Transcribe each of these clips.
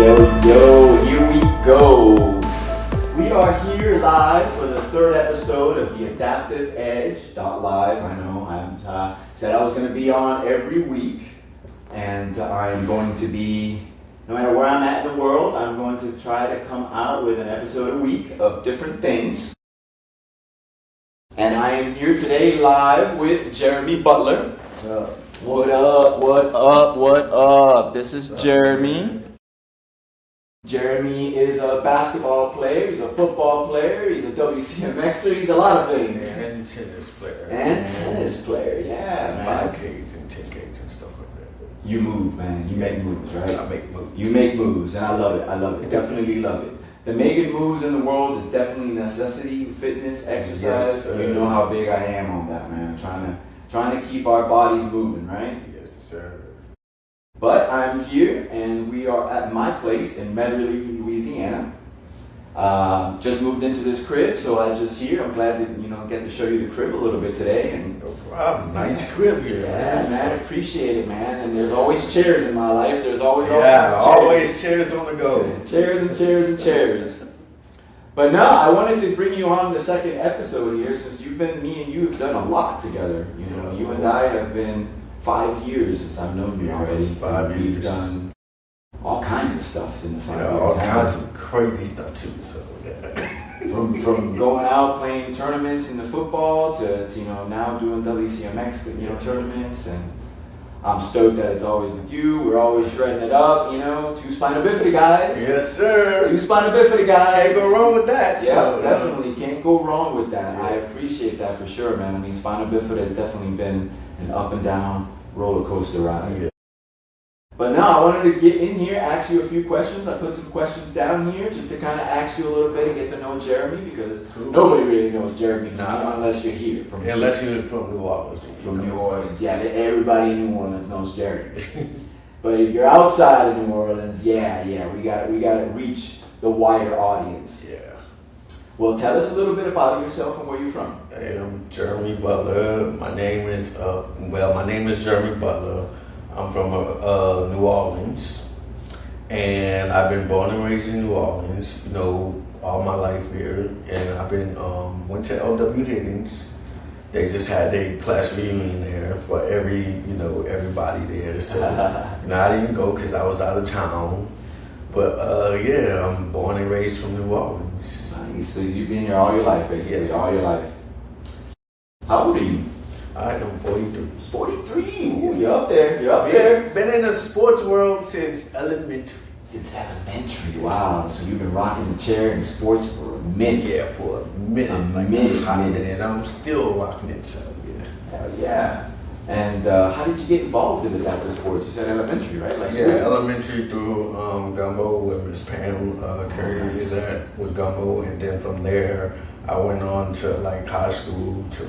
Yo, here we go. We are here live for the third episode of the Adaptive Edge .live. I know I said I was going to be on every week, and I'm going to be, no matter where I'm at in the world, I'm going to try to come out with an episode a week of different things. And I am here today live with Jeremy Butler. What up? This is Jeremy. Jeremy is a basketball player, he's a football player, he's a WCMXer, he's a lot of things. And tennis player. Yeah, man. 5Ks and 10Ks and stuff like that. You move, man. You make moves, right? I make moves. You make moves, and I love it. Definitely love it. The making moves in the world is definitely necessity, fitness, exercise. Yes, You know how big I am on that, man. Trying to keep our bodies moving, right? Yes, sir. But I'm here, and we are at my place in Medley, Louisiana. Just moved into this crib, so I'm just here. I'm glad to get to show you the crib a little bit today. And No problem. Nice crib here. yeah, man, appreciate it, man. And there's always chairs in my life. There's always always chairs on the go. Chairs and chairs and chairs. But no, I wanted to bring you on the second episode here, since me and you have done a lot together. You and I have been 5 years since I've known you already. 5 years. We've done all kinds of stuff in the 5 years. All kinds of crazy stuff too. So From going out playing tournaments in the football to now doing WCMX tournaments, and I'm stoked that it's always with you. We're always shredding it up, two spina bifida guys. Yes, sir. Two spina bifida guys. Can't go wrong with that. Yeah, So, definitely can't go wrong with that. Yeah. I appreciate that for sure, man. I mean, spina bifida has definitely been an up and down roller coaster ride. Yeah. But now I wanted to get in here, ask you a few questions. I put some questions down here just to kind of ask you a little bit and get to know Jeremy, because nobody really knows Jeremy unless you're here. Unless you're from New Orleans. From New Orleans. Yeah, everybody in New Orleans knows Jeremy. But if you're outside of New Orleans, yeah, we got to reach the wider audience. Yeah. Well, tell us a little bit about yourself and where you're from. Hey, I'm Jeremy Butler. My name is Jeremy Butler. I'm from New Orleans, and I've been born and raised in New Orleans, all my life here. And I've been went to LW Higgins. They just had their class reunion there for everybody there. So I didn't go because I was out of town. But I'm born and raised from New Orleans. Nice. So you've been here all your life, basically. Yes. All your life. How old are you? I am 43. 43. Ooh, you're up there. You're up there. Been in the sports world since elementary. Since elementary. Wow. So you've been rocking the chair in sports for a minute. Yeah, for a minute. A minute. And I'm still rocking it, so yeah. Hell yeah. And how did you get involved in adaptive sports? You said elementary, right? Elementary through Gumbo with Miss Pam Krewe is at with Gumbo, and then from there I went on to high school to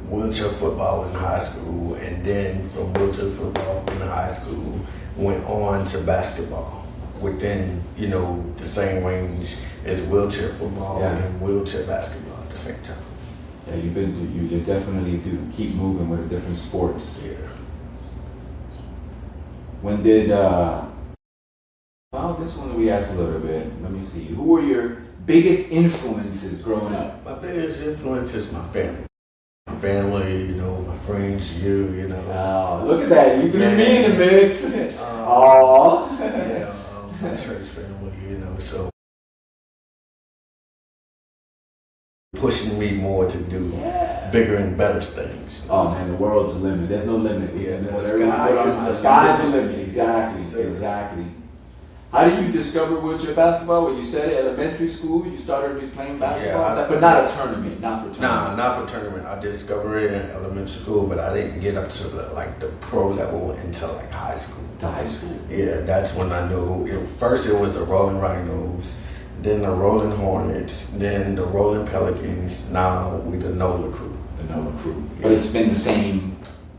wheelchair football in high school, and then from wheelchair football in high school went on to basketball within the same range as wheelchair football and wheelchair basketball at the same time. Yeah, you definitely do keep moving with different sports. Yeah. When did this one we asked a little bit. Let me see. Who were your biggest influences growing up? My biggest influence is my family. My family, my friends, you. Oh, look at that. You threw me in the mix. My church family, so pushing me more to do bigger and better things. Oh man, the world's the limit. There's no limit. Yeah, the sky's the limit. Exactly. How do you discover wheelchair basketball? When you said it, elementary school, you started playing basketball, but not a tournament, not for tournament. Nah, not for tournament. I discovered it in elementary school, but I didn't get up to the pro level until high school. To high school. Yeah, that's when I knew. First it was the Rolling Rhinos, then the Rolling Hornets, then the Rolling Pelicans. Now we the NOLA crew. The NOLA crew. Yeah. But it's been the same.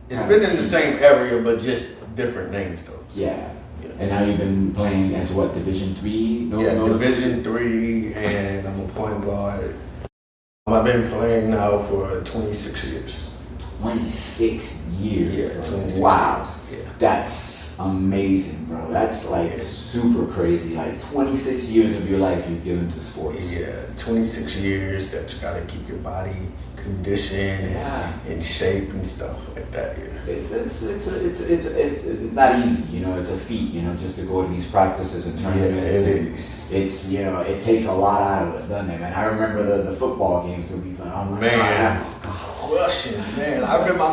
It's been in the same area, but just different names though. So. Yeah. And now you've been playing at what, Division 3? Division 3, and I'm a point guard. I've been playing now for 26 years. 26 years. Yeah, 26 wow. years. Yeah. That's amazing, bro. That's like super crazy. Like 26 years of your life you've given to sports. Yeah, 26 years that you gotta keep your body conditioned and in shape and stuff like that. Yeah. It's not easy, you know. It's a feat, you know, just to go to these practices and tournaments. Yeah, it is. It's, you know, it takes a lot out of us, doesn't it, man? I remember the football games that we fun. Oh my man, God. crushing, man. I remember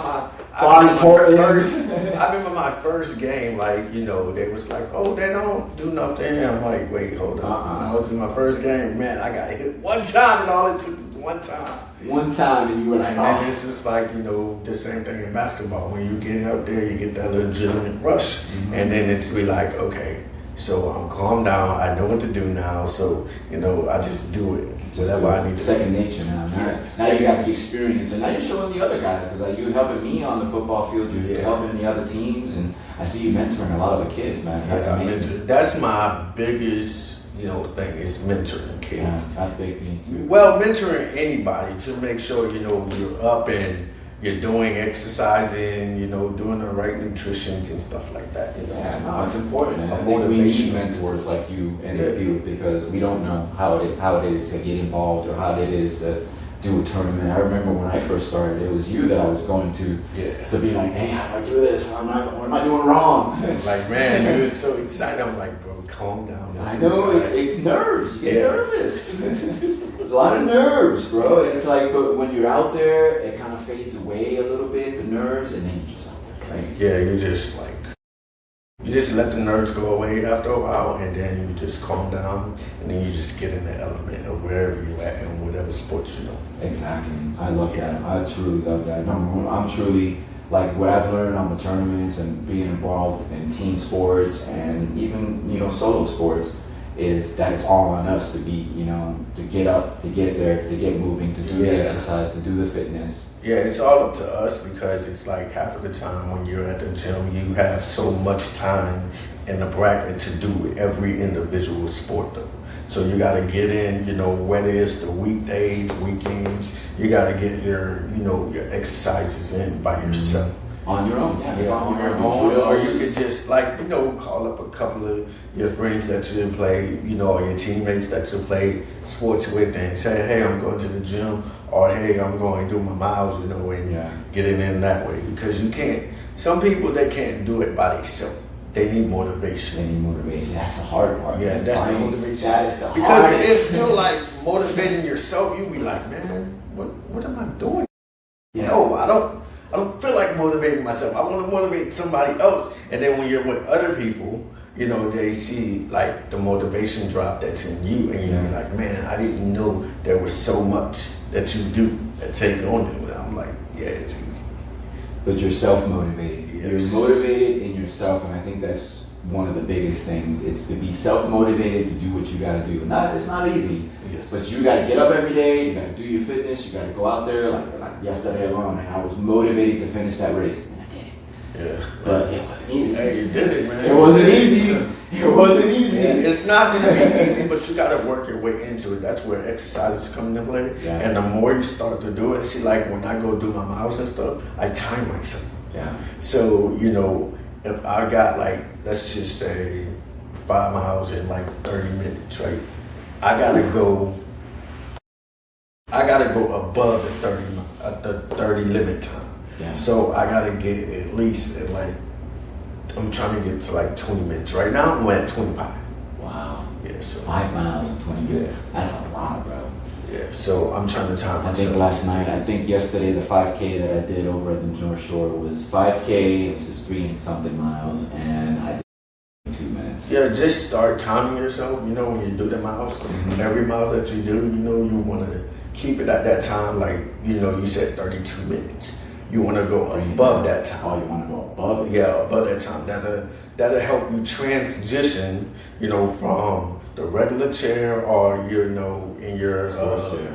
my first game, like, you know, they was like, oh, they don't do nothing. I'm like, wait, hold on. This is my first game, man. I got hit one time, and all it took was one time. One time, and you were like, and it's just like, you know, the same thing in basketball. When you get out there, you get that legitimate rush, and then it's be like, okay, so I'm calmed down. I know what to do now. So, you know, I just do it. That's why I need second nature now. Now you got the experience, and now you're showing the other guys, because like, you're helping me on the football field, you're helping the other teams, and I see you mentoring a lot of the kids, man. That's amazing. That's my biggest, you know, thing is mentoring kids. Yeah, that's big thing. Well, mentoring anybody to make sure, you know, you're up and you're doing exercising, you know, doing the right nutrition and stuff like that. You know? Yeah, no, it's important. And I think we need mentors like you in the field, because we don't know how it is to get involved or how it is to do a tournament. I remember when I first started, it was you that I was going to be like, hey, how do I do this? What am I doing wrong? Like, man, you were so excited. I'm like, bro, calm down. I know, it's nerves. You get nervous. There's a lot of nerves, bro. And it's like, but when you're out there, it kind of fades away a little bit, the nerves, and then you're just out there playing. Yeah, you just let the nerves go away after a while, and then you just calm down, and then you just get in the element of wherever you're at and whatever sport you know. Exactly. I love that. I truly love that. I'm truly, like, what I've learned on the tournaments and being involved in team sports and even, you know, solo sports, is that it's all on us to be, you know, to get up, to get there, to get moving, to do the exercise, to do the fitness. Yeah, it's all up to us, because it's like half of the time when you're at the gym, you have so much time in the bracket to do every individual sport though. So you gotta get in, you know, whether it's the weekdays, weekends, you gotta get your, you know, your exercises in by yourself. On your own, on your own, or you could just, like, you know, call up a couple of your friends that you play, you know, or your teammates that you play sports with, and say, hey, I'm going to the gym, or hey, I'm going to do my miles, you know, and get it in that way. Because you can't, some people, they can't do it by themselves. They need motivation. That's the hard part. Yeah, that's the motivation. That is the hardest. Because if you're like motivating yourself, you be like, man, what am I doing? Yeah. No, I don't feel like motivating myself. I want to motivate somebody else. And then when you're with other people, you know, they see like the motivation drop that's in you, and you're like, man, I didn't know there was so much that you do that take on it. And I'm like, yeah, it's easy. But you're self-motivated. Yes. You're motivated in yourself, and I think that's one of the biggest things. It's to be self-motivated to do what you gotta do. It's not easy, but you gotta get up every day, you gotta do your fitness, you gotta go out there, like yesterday alone, and I was motivated to finish that race, and I did it. Yeah. But it wasn't easy. Hey, you did it, man. It wasn't easy. It wasn't easy. Yeah, it's not gonna be easy, but you gotta work your way into it. That's where exercises come into play. Yeah. And the more you start to do it, see, like when I go do my miles and stuff, I time myself. Yeah. So, you know, if I got like, let's just say 5 miles in like 30 minutes, right? I gotta go above the 30 limit time. Yeah. So I gotta get at least at like, I'm trying to get to like 20 minutes. Right now I'm at 25. Wow. Yeah, so 5 miles in 20 minutes. That's a lot, bro. Yeah, so I'm trying to time myself. I think yesterday the 5K that I did over at the North Shore was 5K, which is 3 and something miles, and I did 2 minutes. Yeah, just start timing yourself. You know, when you do the miles, every mile that you do, you know, you want to keep it at that time. Like, you know, you said 32 minutes. You want to go above that time. Oh, you want to go above it? Yeah, above that time. That'll help you transition, you know, from the regular chair or, you know, in your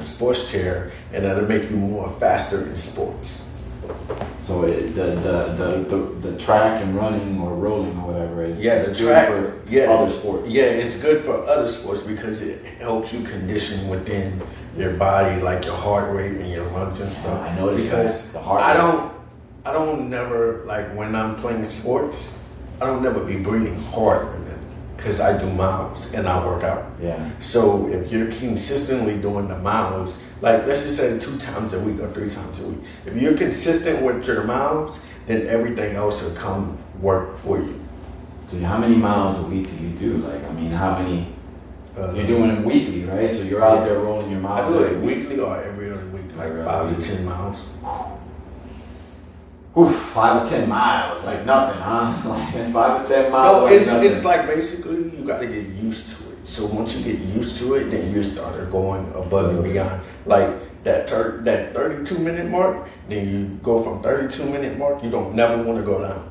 sports chair, and that'll make you more faster in sports. So the track and running or rolling or whatever is the track for other sports. Yeah, it's good for other sports because it helps you condition within your body, like your heart rate and your lungs and stuff. I noticed because that. The heart rate. I don't never, like when I'm playing sports, I don't never be breathing harder than them because I do miles and I work out. Yeah. So if you're consistently doing the miles, like let's just say 2 times a week or 3 times a week, if you're consistent with your miles, then everything else will come work for you. So how many miles a week do you do? Like, I mean, how many? You're doing it weekly, right? So you're out there rolling your miles. I do it weekly or every other week, like Every 5 other to 10 miles. Whew, 5 or 10 miles, like nothing, huh? Like 5 or 10 miles. No, like it's nothing. like basically you got to get used to it. So once you get used to it, then you start going above and beyond. Like that 32-minute mark, then you go from 32-minute mark. You don't never want to go down.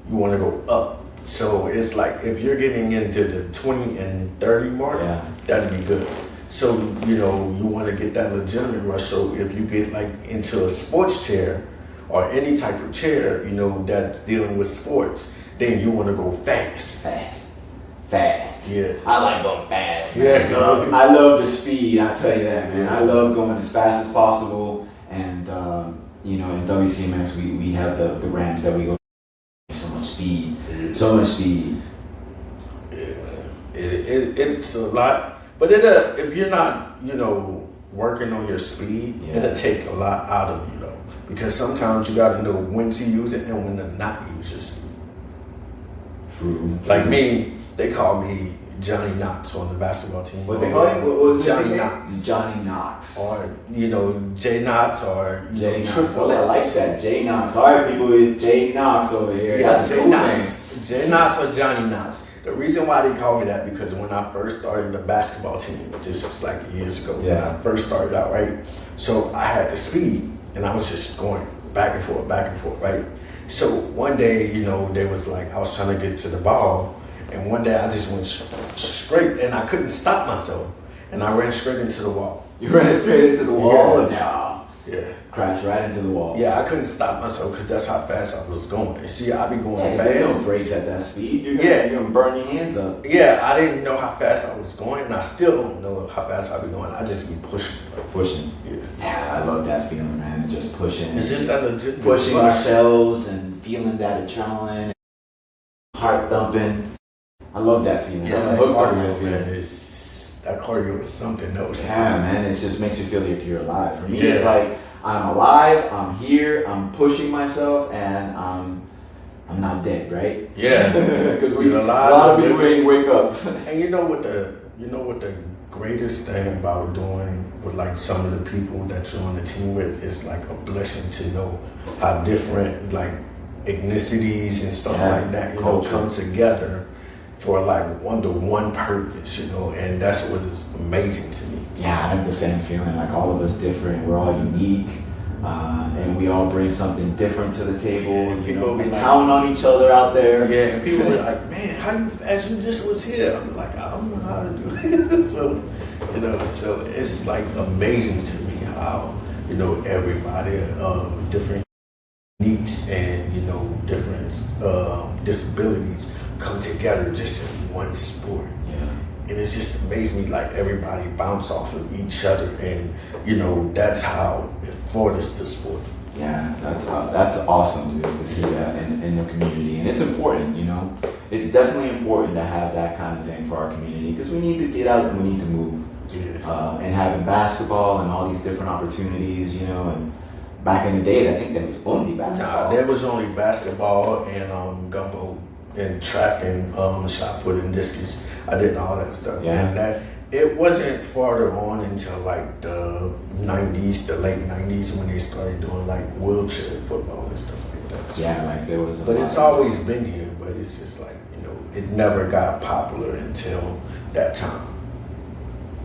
You want to go up. So it's like if you're getting into the 20 and 30 mark, that'd be good. So you know you want to get that legitimate rush. So if you get like into a sports chair or any type of chair, you know that's dealing with sports, then you want to go fast. Fast. Yeah. I like going fast. Yeah. I love the speed. I tell you that, man. I love going as fast as possible. And you know, in WCMX, we have the ramps that we go. So much speed. So much speed. Yeah, it's a lot, but if you're not, you know, working on your speed, it'll take a lot out of you though, because sometimes you got to know when to use it and when to not use your speed. True. Like me, they call me Johnny Knox on the basketball team. What they call you? What was Johnny it? Knox. Johnny Knox. Or you know J Knox or J Knox. Triple I like X. that. J Knox. All right, people, it's J Knox over here. Yeah, That's a J cool Knox. name. J Knox or Johnny Knox. The reason why they call me that because when I first started the basketball team, this was like years ago, when I first started out, right? So I had the speed and I was just going back and forth, right? So one day, you know, they was like, I was trying to get to the ball and one day I just went straight and I couldn't stop myself and I ran straight into the wall. You ran straight into the wall? Yeah. No. Yeah. Crashed right into the wall. Yeah, I couldn't stop myself because that's how fast I was going. See, I be going fast. There's no brakes at that speed. You're gonna burn your hands up. Yeah, I didn't know how fast I was going, and I still don't know how fast I be going. I just be pushing. Pushing. Yeah, I love that feeling, man. Just pushing. It's just that legit pushing ourselves and feeling that adrenaline, heart thumping. I love that feeling. Yeah, that cardio, man. That cardio is something else. Yeah, man. It just makes you feel like you're alive. For me, it's like I'm alive. I'm here. I'm pushing myself, and I'm not dead, right? Yeah, because a lot of people ain't wake up. And you know what the greatest thing about doing with like some of the people that you're on the team with is like a blessing to know how different like ethnicities and stuff like that, you know, come together for like one purpose, you know, and that's what is amazing to me. Yeah, I have the same feeling. Like all of us different. We're all unique. And we all bring something different to the table. You know, we count on each other out there. Yeah, and people are like, man, how you fast? You just was here. I'm like, I don't know how to do it. So, you know, so it's like amazing to me how, you know, everybody of different needs and, you know, different disabilities come together just in one sport. And it's just amazing me like everybody bounce off of each other, and you know that's how it furthers the sport. Yeah, that's awesome, dude, to see that in the community, and it's important. You know, it's definitely important to have that kind of thing for our community because we need to get out and we need to move. Yeah. And having basketball and all these different opportunities, you know, and back in the day, I think there was only basketball. Nah, there was only basketball and gumbo and track and shot put and discus. I did all that stuff, and that it wasn't farther on until like the '90s, the late '90s, when they started doing like wheelchair football and stuff like that. So, yeah, like there was. But it's always been here. But it's just like, you know, it never got popular until that time.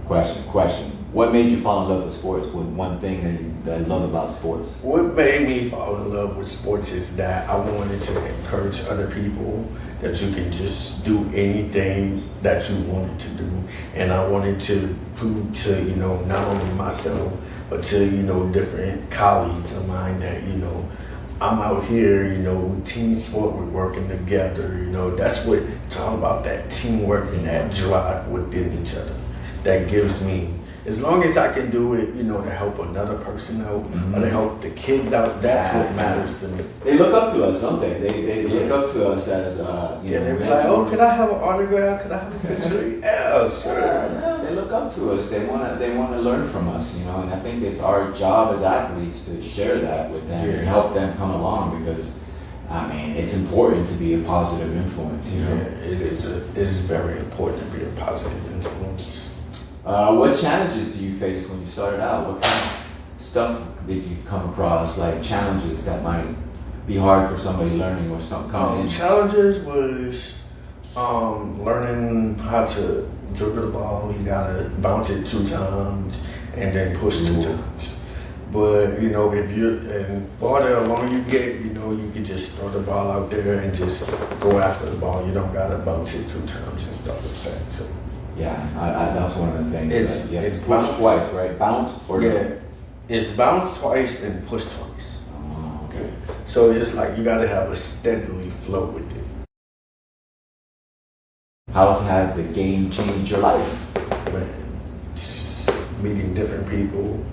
Question. What made you fall in love with sports? What one thing that you love about sports? What made me fall in love with sports is that I wanted to encourage other people that you can just do anything that you wanted to do. And I wanted to prove to, you know, not only myself, but to, you know, different colleagues of mine that, you know, I'm out here, you know, team sport, we're working together, you know, that's what it's all about, that teamwork and that drive within each other. That gives me, as long as I can do it, you know, to help another person out or to help the kids out, that's what matters to me. They look up to us, don't they? They look up to us as you know. They're like, oh, could I have an autograph? Could I have a picture? Yeah, sure. Yeah, they look up to us. They wanna learn from us, you know. And I think it's our job as athletes to share that with them and help them come along, because I mean, it's important to be a positive influence, you know. Yeah, it is. It's very important to be a positive influence. What challenges do you face when you started out? What kind of stuff did you come across, like challenges that might be hard for somebody learning or something coming in? Challenges was learning how to dribble the ball. You gotta bounce it 2 times and then push 2 times. But you know, if you're and farther along you get, you know, you can just throw the ball out there and just go after the ball. You don't gotta bounce it 2 times and stuff like that. So yeah, that's one of the things. It's push twice, right? Bounce or it's bounce twice and push twice. Oh, okay. So it's like you gotta have a steadily flow with it. How has the game changed your life? Man, meeting different people.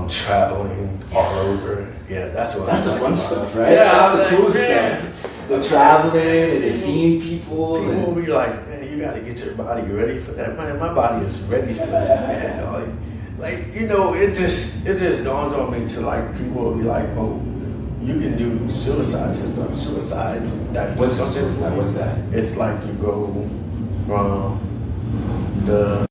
Traveling all over. Yeah, that's the fun stuff, right? Yeah, that's the cool stuff. The traveling and the seeing people. People will be like, man, you gotta get your body ready for that. Man, my body is ready for that, man. Like you know, it just dawns on me to like people will be like, oh, you can do suicides and stuff. Suicides that what's suicide? What's that? It's like you go from the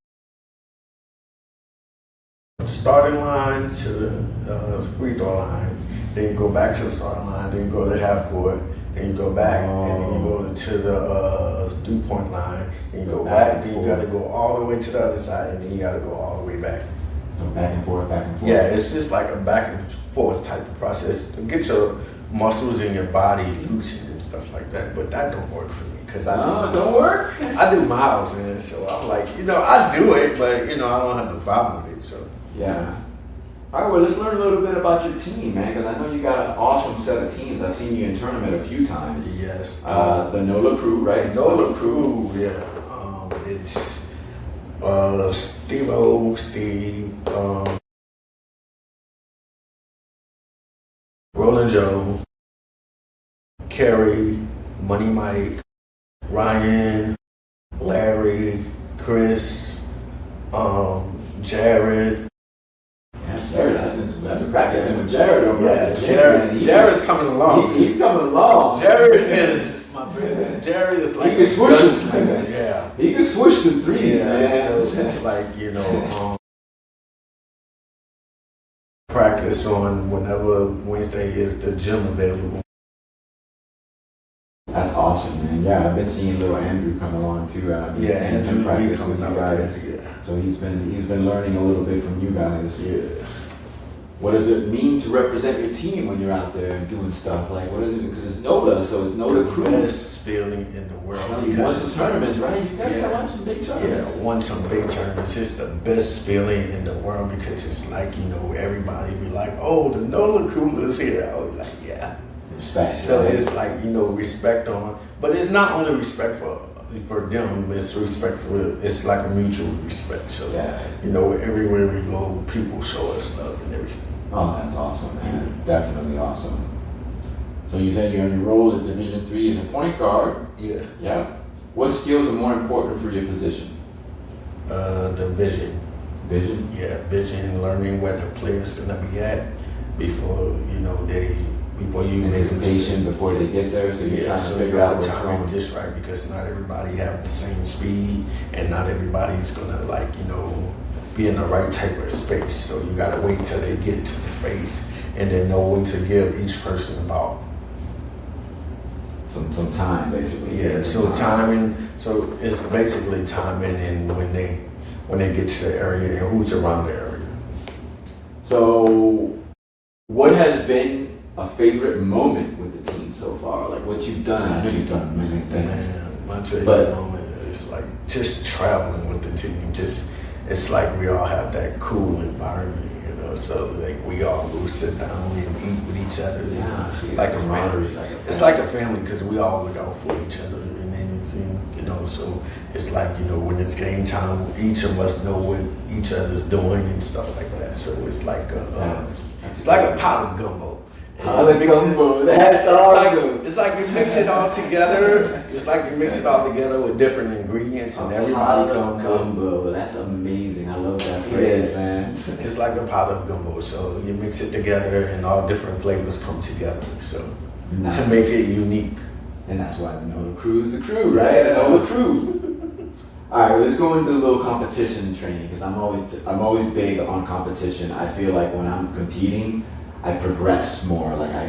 starting line to the free throw line, then you go back to the starting line, then you go to half court, then you go back, and then you go to the 3-point line, then you go back, then you got to go all the way to the other side, and then you got to go all the way back. So back and forth, back and forth. Yeah, it's just like a back and forth type of process to get your muscles in your body loosened and stuff like that. But that don't work for me because don't work. I do miles, man. So I'm like, you know, I do it, but you know, I don't have no problem with it. So. Yeah. All right, well, let's learn a little bit about your team, man, because I know you got an awesome set of teams. I've seen you in tournament a few times. Yes. The NOLA crew, right? NOLA crew, yeah. It's Steve, Roland Joe, Kerry, Money Mike, Ryan, Larry, Chris, Jared. Jared, I've been practicing with Jared over at the gym. Jared's coming along. He's coming along. Jared is my friend. Jared is like he can switch them. Yeah, he can switch them threes, man. So it's like you know, practice on whenever Wednesday is the gym available. That's awesome, man. Yeah, I've been seeing little Andrew come along too. I've been seeing him practice with you guys. Yeah. So he's been learning a little bit from you guys. Yeah. What does it mean to represent your team when you're out there and doing stuff? Like, what is it? Because it's NOLA, so it's NOLA crew. Best feeling in the world. You won some tournaments, right? You guys have won some big tournaments. Yeah, won some big tournaments. It's the best feeling in the world because it's like, you know, everybody be like, oh, the NOLA crew is here. I was like, yeah. Respect. So it's like, you know, respect on, but it's not only respect for them, it's respect for, it's like a mutual respect. So, you know, everywhere we go, people show us love and everything. Oh, that's awesome, man. Yeah. Definitely awesome. So you said your role as Division III as a point guard. Yeah. Yeah. What skills are more important for your position? The vision. Vision? Yeah, vision, learning where the player's gonna be at before, you know, before you make a mistake. Before they get there, so you're trying to figure out what's going. Just right, because not everybody have the same speed, and not everybody's gonna like, you know, be in the right type of space. So you gotta wait till they get to the space, and then know when to give each person about some time, basically. Yeah. So timing. So it's basically timing, and when they get to the area and who's around the area. So, what has been a favorite moment with the team so far? Like what you've done? I know you've done many things. Man, my favorite moment is like just traveling with the team. It's like we all have that cool environment, you know. So like we all go sit down and eat with each other. Yeah, like a family. It's like a family because we all look out for each other, and then everything, you know. So it's like, you know, when it's game time, each of us know what each other's doing and stuff like that. So it's like a pot of gumbo. Pot of gumbo, that's awesome. It's like you mix it all together. It's like you mix it all together with different ingredients, and everybody comes. Gumbo, that's amazing. I love that phrase, man. It's like a pot of gumbo. So you mix it together, and all different flavors come together. So nice. To make it unique. And that's why the NOLA crew is the crew, right? The NOLA crew. All right, let's go into a little competition training because I'm always big on competition. I feel like when I'm competing, I progress more. Like I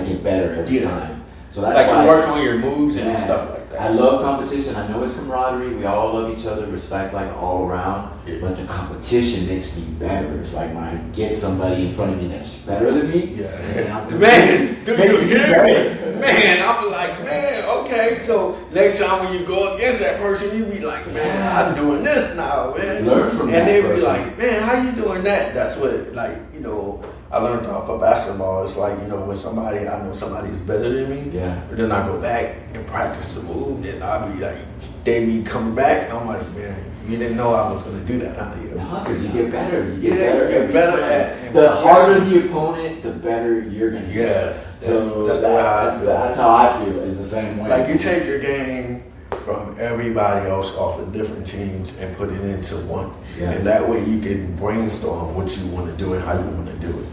get better every time. So that's like why you work on your moves and stuff like that. I love competition. I know it's camaraderie. We all love each other, respect like all around. Yeah. But the competition makes me better. It's like when I get somebody in front of me that's better than me. Yeah. Man, do you hear me? Man, I'm like, man, okay. So next time when you go against that person, you be like, man, I'm doing this now, man. Learn from that. And they person. be like, man, how you doing that? That's what, like, you know, I learned off of basketball. It's like, you know, when I know somebody's better than me, then I go back and practice the move, and I'll be like, they be coming back, and I'm like, man, you didn't know I was gonna do that, huh? No, because you get better. You get better every better time. The harder the opponent, the better you're gonna get. Yeah. That's how I feel. It's the same way. Like you take your game from everybody else off of different teams and put it into one. Yeah. And that way you can brainstorm what you want to do and how you want to do it.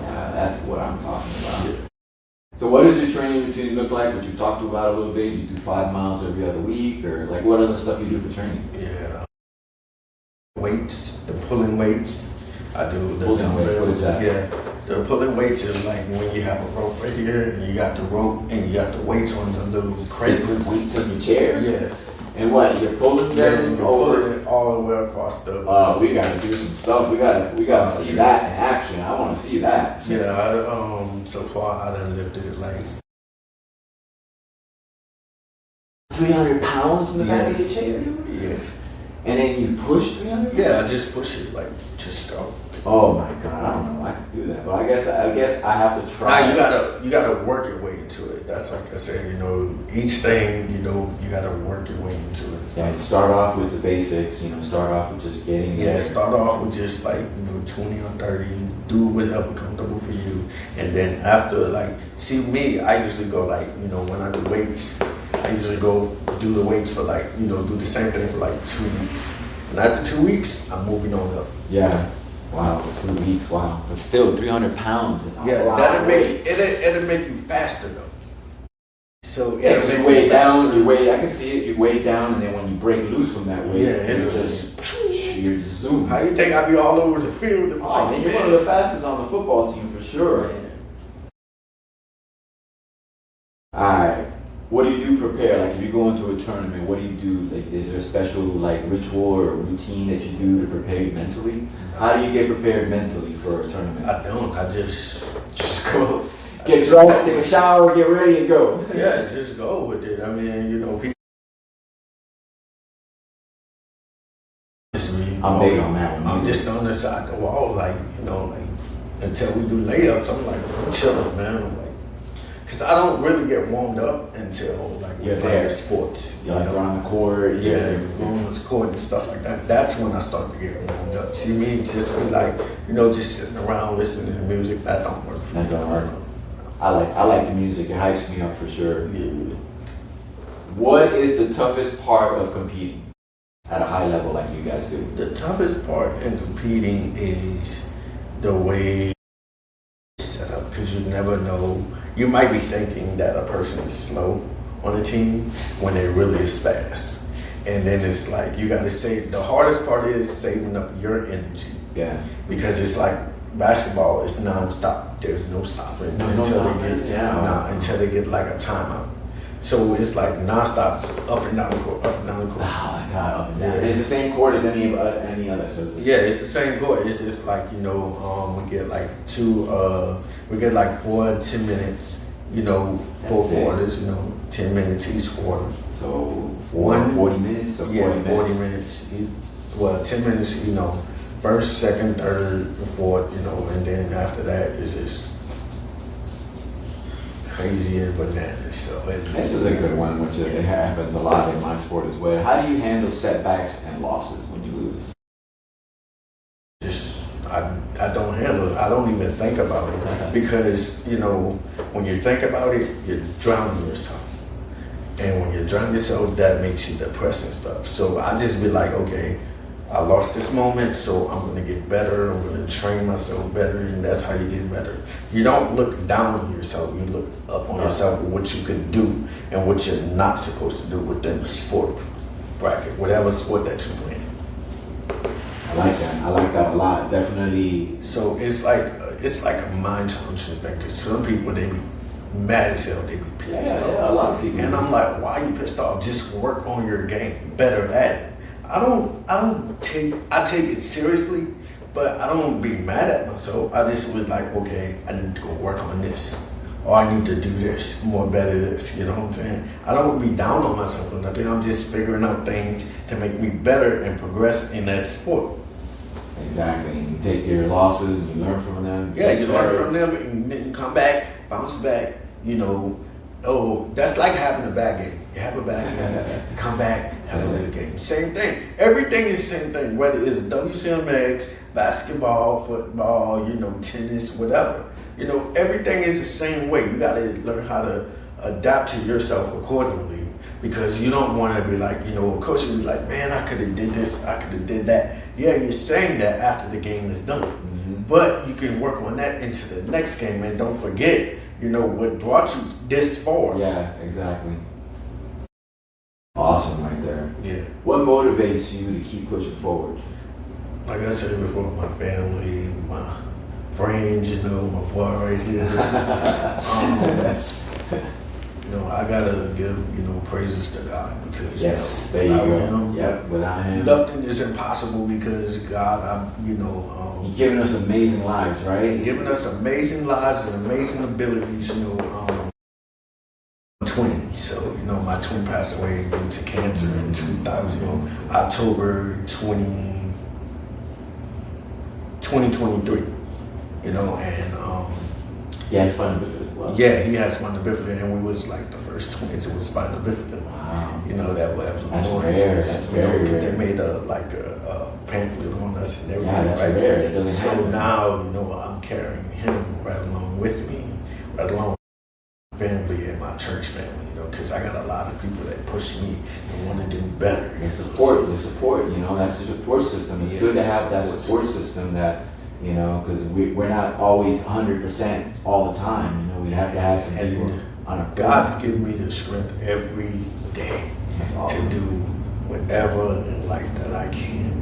Yeah, that's what I'm talking about. Yeah. So what does your training routine look like? What you talked about a little bit? You do 5 miles every other week, or like what other stuff you do for training? Yeah. Weights, the pulling weights. I do the pulling weights. What is that? Yeah. The pulling weights is like when you have a rope right here and you got the rope and you got the weights on the little crate. You put weights on your chair? Yeah. And what? You're pulling them pulling it all the way across the. We gotta do some stuff. We gotta see that in action. I want to see that. Yeah. So far I done lifted it like 300 pounds in the back of your chair. Yeah. And then you push 300? Yeah, I just push it like just go. Oh my God, I don't know if I could do that, but I guess I have to try. Now you gotta work your way into it. That's like I said, you know, each thing, you know, you gotta work your way into it. Yeah, you start off with the basics, you know, start off with just getting there. Start off with just like, you know, 20 or 30, do whatever comfortable for you. And then after, like, see me, I usually go like, you know, when I do weights, I usually go do the weights for like, you know, do the same thing for like 2 weeks. And after 2 weeks, I'm moving on up. Yeah. Wow, 2 weeks, wow. But still, 300 pounds is a lot. It'll make you faster though. So yeah, because you weigh down, I can see it, you weigh down, and then when you break loose from that weight, you just zoom. How you think I'd be all over the field? Oh, man, you're one of the fastest on the football team for sure. Man. Alright. What do you do prepare? Like if you go into a tournament, what do you do? Like is there a special like ritual or routine that you do to prepare you mentally? How do you get prepared mentally for a tournament? I don't. I just go. Get dressed, take a shower, get ready and go. Yeah, just go with it. I mean, you know, people. I'm big on that one. I'm just on the side of the wall, like, you know, like until we do layups, I'm like, I'm chilling, man. I'm like, cause I don't really get warmed up until like we're playing sports. You're like around the court. Yeah, on the court and stuff like that. That's when I start to get warmed up. See me just be like, you know, just sitting around listening to music. That don't work for me. That don't work. I like the music. It hypes me up for sure. Yeah. What is the toughest part of competing at a high level like you guys do? The toughest part in competing is the way it's set up, because you never know. You might be thinking that a person is slow on a team when they really is fast. And then it's like, you gotta save, the hardest part is saving up your energy. Yeah. Because it's like, basketball is non-stop. There's no stopping until they get like a timeout. So it's like non-stop, up and down the court, up and down the court. Oh my God, up and down. Yeah. It's the same court as any other. So it's it's the same court. It's just like, you know, we get like 4 10 minutes, you know, 4 quarters, you know, 10 minutes each quarter. So 40 minutes or 40 minutes. Well, 10 minutes, you know, first, second, third, fourth, you know, and then after that is just crazy and bananas. So This is a good one, which it happens a lot in my sport as well. How do you handle setbacks and losses when you lose? I don't handle it. I don't even think about it because, you know, when you think about it, you're drowning yourself. And when you drown yourself, that makes you depressed and stuff. So I just be like, okay, I lost this moment, so I'm gonna get better. I'm gonna train myself better, and that's how you get better. You don't look down on yourself. You look up on yourself with what you can do and what you're not supposed to do within the sport bracket, whatever sport that you're playing. I like that. I like that a lot. Definitely. So it's like a mind challenging thing. Cause some people, they be mad as hell. They be pissed off. Yeah, a lot of people. And I'm like, why are you pissed off? Just work on your game, better at it. I take it seriously, but I don't be mad at myself. I just was like, okay, I need to go work on this, or I need to do this more better. This, you know what I'm saying? I don't be down on myself or nothing. I'm just figuring out things to make me better and progress in that sport. Exactly. You take your losses and you learn from them. Yeah, you learn from them and then you come back, bounce back. You know, oh, that's like having a bad game. You have a bad game, you come back, have a good game. Same thing. Everything is the same thing, whether it's WCMX, basketball, football, you know, tennis, whatever. You know, everything is the same way. You gotta learn how to adapt to yourself accordingly, because you don't want to be like, you know, a coach will be like, man, I could have did this, I could have did that. Yeah, you're saying that after the game is done. Mm-hmm. But you can work on that into the next game, and don't forget, you know, what brought you this far. Yeah, exactly. Awesome right there. Yeah. What motivates you to keep pushing forward? Like I said before, my family, my friends, you know, my boy right here. You know, I gotta give, you know, praises to God, because yes, you know, there you go. Yep, without him, nothing is impossible, because God, you know, He's given us amazing lives, right? Giving us amazing lives and amazing abilities, you know. Twin, so you know, my twin passed away due to cancer in 2000, October 2023. You know, and yeah, spina bifida. Well. Yeah, he had spina bifida, and we was like the first twins with spina bifida. Wow. You know, that was that's born. Rare. That's very rare. They made a pamphlet on us and everything. Yeah, that's right? rare. It doesn't so happen. now, you know, I'm carrying him right along with me, right along with my family and my church family. You know, because I got a lot of people that push me and want to do better. The support. You know, that's the support system. It's good to have that support system that. You know, because we're not always 100% all the time. You know, we have to have some people on a. God's given me the strength every day awesome. to do whatever in life that I can.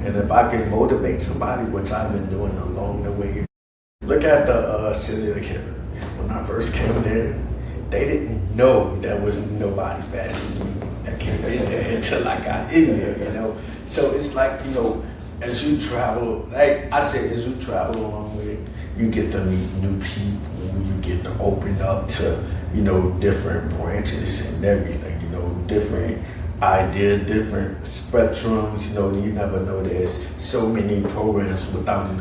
And if I can motivate somebody, which I've been doing along the way. Look at the city of Krewe. When I first came there, they didn't know there was nobody fast as me that came in there until I got in there, you know. So it's like, you know, as you travel, like I said, as you travel along with it, you get to meet new people, you get to open up to, you know, different branches and everything, you know, different ideas, different spectrums, you know, you never know there's so many programs within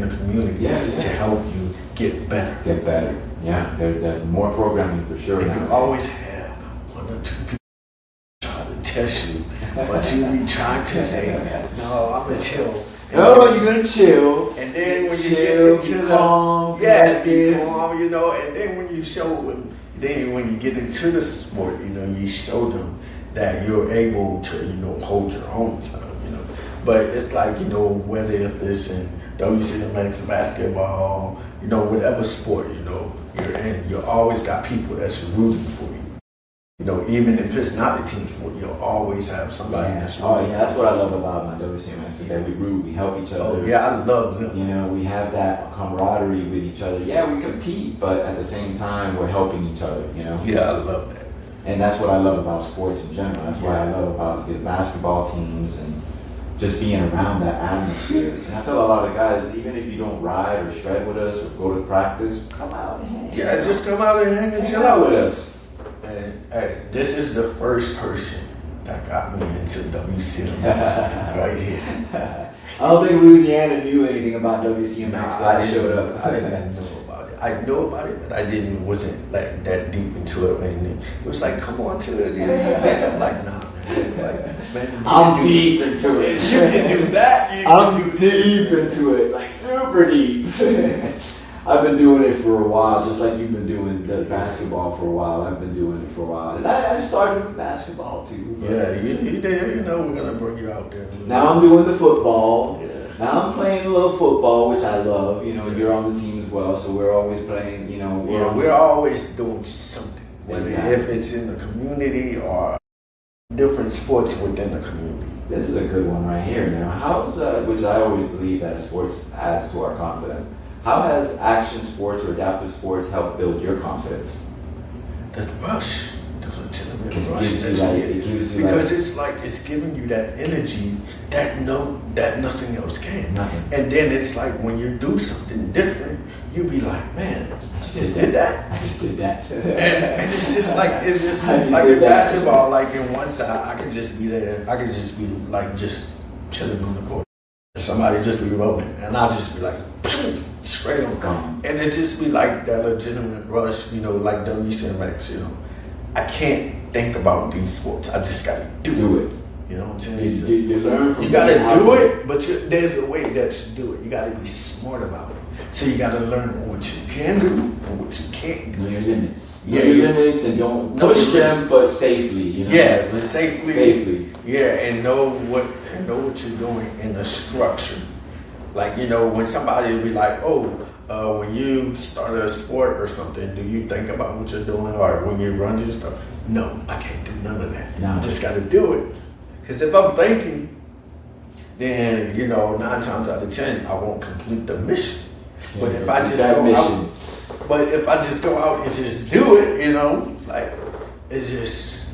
the community to help you get better. Get better. Yeah, there's more programming for sure. And you always have one or two people try to test you. But you be trying to say, no, I'm gonna chill. No, you're gonna chill. And then when you chill, get into be calm, be calm, you know. And then when you get into the sport, you know, you show them that you're able to, you know, hold your own time, you know. But it's like, you know, whether if it's in WCMX, basketball, you know, whatever sport, you know, you're in, you always got people that's rooting for you. You know, even if it's not a team sport, you'll always have somebody that's rooting. Oh yeah, that's what I love about my WCMX, that we root, we help each other. Oh yeah, I love them. You know, we have that camaraderie with each other. Yeah, we compete, but at the same time, we're helping each other, you know? Yeah, I love that. And that's what I love about sports in general. That's what I love about the basketball teams and just being around that atmosphere. And I tell a lot of guys, even if you don't ride or shred with us or go to practice, come out and hang. Yeah, just come out and hang and chill out out with us. And hey, this is the first person that got me into WCMX right here. I don't think Louisiana knew anything about WCMX Nah, until I showed up. I didn't know about it. I know about it, but I wasn't like that deep into it. And it was like, come on to it. And I'm like, nah, man. It's like, man, I'm deep into it. You can do that. I'm deep into it, like super deep. I've been doing it for a while, just like you've been doing the basketball for a while. I've been doing it for a while. And I started with basketball too. Yeah, you there, we're going to bring you out there. Now I'm doing the football. Yeah. Now I'm playing a little football, which I love. You're on the team as well, so we're always playing, We're always doing something. Whether if it's in the community or different sports within the community. This is a good one right here. Now, which I always believe that sports adds to our confidence. How has action sports or adaptive sports helped build your confidence? That rush, those adrenaline Because rush because it's like it's giving you that energy that nothing else can. Nothing. And then it's like when you do something different, you be like, man, I just did that. I just did that. and it's just like in basketball, like in one side, I could just be there. I could just be like just chilling on the court. Somebody just be rolling, and I'll just be like, straight on. Gone. And it just be like that legitimate rush, like WCMX, I can't think about these sports. I just gotta do it. You know what I'm saying? You learn from you gotta do it, but there's a way that you do it. You gotta be smart about it. So you gotta learn what you can do and what you can't do. Know your limits. Yeah, know your limits and don't push them, but safely. Yeah, but safely. Safely. Yeah, and know what you're doing in the structure. Like, when somebody will be like, when you start a sport or something, do you think about what you're doing? Or when you run and stuff? No, I can't do none of that. No. I just got to do it. Because if I'm thinking, then, 9 times out of 10, I won't complete the mission. But if I just go out and just do it, like, it's just...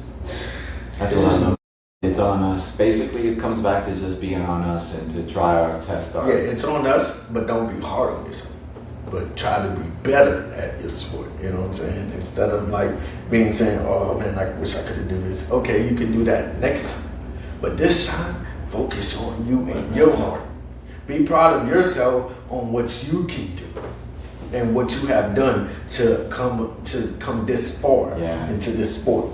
That's what I know. It's on us. Basically, it comes back to just being on us and to test our... Yeah, it's on us, but don't be hard on yourself. But try to be better at your sport, you know what I'm saying? Instead of like saying, oh man, I wish I could have done this. Okay, you can do that next time. But this time, focus on you and your heart. Be proud of yourself on what you can do and what you have done to come this far into this sport.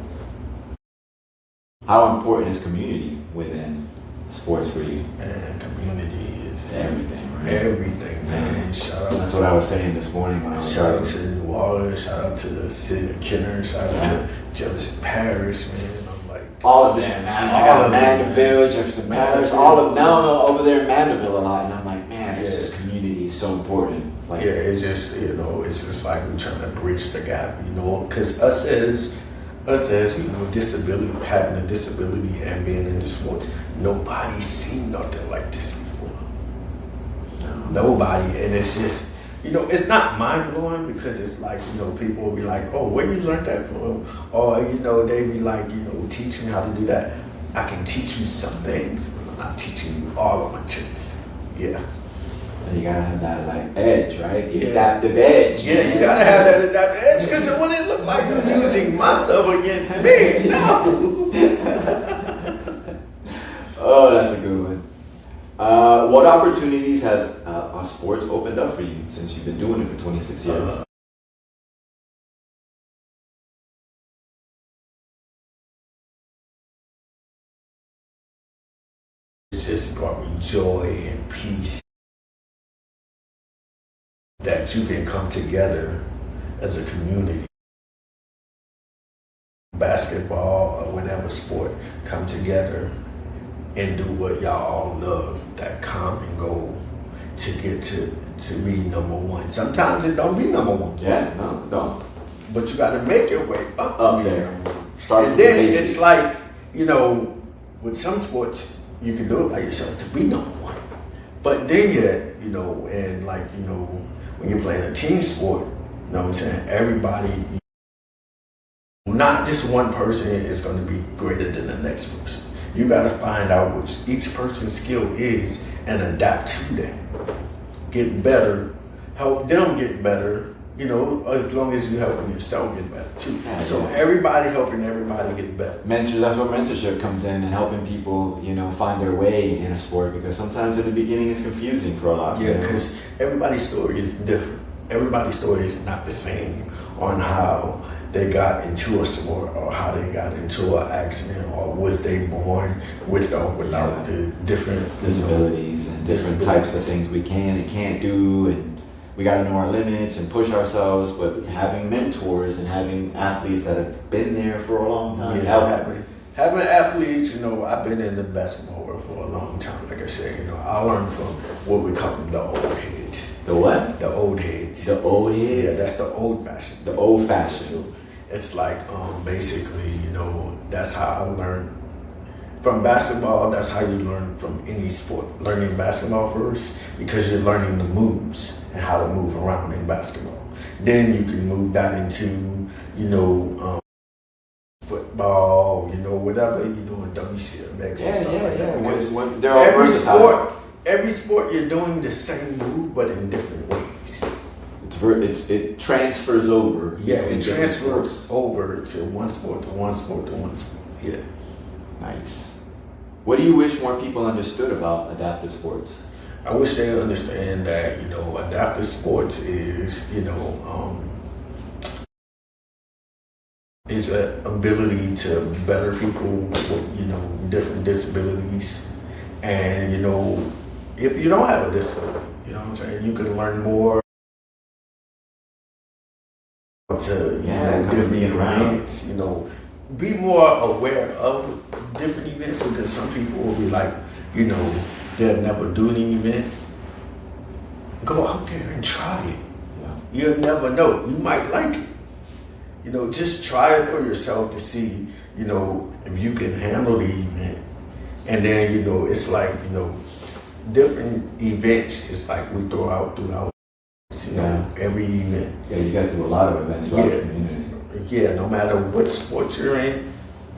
How important is community within sports for you? And community is everything, right? Everything, man. Shout out. That's what I was saying this morning when I was Shout out to New Orleans. Shout out to the city of Kenner. Shout out to Jefferson Parish, man. I'm like all of them, man. I got Mandeville, Jefferson Parish, all of them. Now I'm over there in Mandeville a lot, and I'm like, man, it's just community is so important. Like, yeah, it's just it's just like we're trying to bridge the gap, because us as disability, having a disability and being in the sports, nobody's seen nothing like this before. Nobody, and it's just, it's not mind blowing because it's like, people will be like, oh, where you learned that from? Or, they be like, teach me how to do that. I can teach you some things, but I'm not teaching you all of my tricks. Yeah. And you gotta have that like edge, right? The adaptive edge. Yeah, man. You gotta have that adaptive edge because it wouldn't look like you're using my stuff against me. No. Oh, that's a good one. What opportunities has sports opened up for you since you've been doing it for 26 years? It just brought me joy and peace. That you can come together as a community. Basketball or whatever sport, come together and do what y'all all love, that common goal to get to be number one. Sometimes it don't be number one. Yeah, no, it don't. But you gotta make your way up to there. Number one. Start and from then the basics. it's like, with some sports, you can do it by yourself to be number one. But then and like, when you're playing a team sport, you know what I'm saying? Everybody, not just one person is going to be greater than the next person. You got to find out what each person's skill is and adapt to that. Get better, help them get better, as long as you're helping yourself get better too. So everybody helping everybody get better. That's where mentorship comes in and helping people, find their way in a sport because sometimes in the beginning it's confusing for a lot of people. Yeah, because everybody's story is different. everybody's story is not the same on how they got into a sport or how they got into an accident, or was they born with or without the different disabilities and different types of things we can and can't do, and we got to know our limits and push ourselves. But having mentors and having athletes that have been there for a long time, having athletes, I've been in the basketball world for a long time. Like I said, I learned from what we call the old heads. The what? The old heads. The old heads? Yeah, that's the old fashioned. The old fashioned. It's like, basically, that's how I learned from basketball. That's how you learn from any sport. Learning basketball first, because you're learning the moves and how to move around in basketball. Then you can move that into, football, whatever you're doing, WCMX and stuff like that. They're all versatile. Every sport you're doing the same move, but in different ways. It transfers over. Yeah, it transfers over to one sport, to one sport, to one sport. Yeah. Nice. What do you wish more people understood about adaptive sports? I wish they understand that, adaptive sports is, is an ability to better people with, different disabilities. And, if you don't have a disability, you can learn more to, different events, be more aware of different events, because some people will be like, they'll never do an event. Go out there and try it. Yeah. You'll never know. You might like it. Just try it for yourself to see, if you can handle the event. And then, it's like, different events, it's like we throw out throughout, every event. Yeah, you guys do a lot of events throughout the community. Yeah, no matter what sport you're in,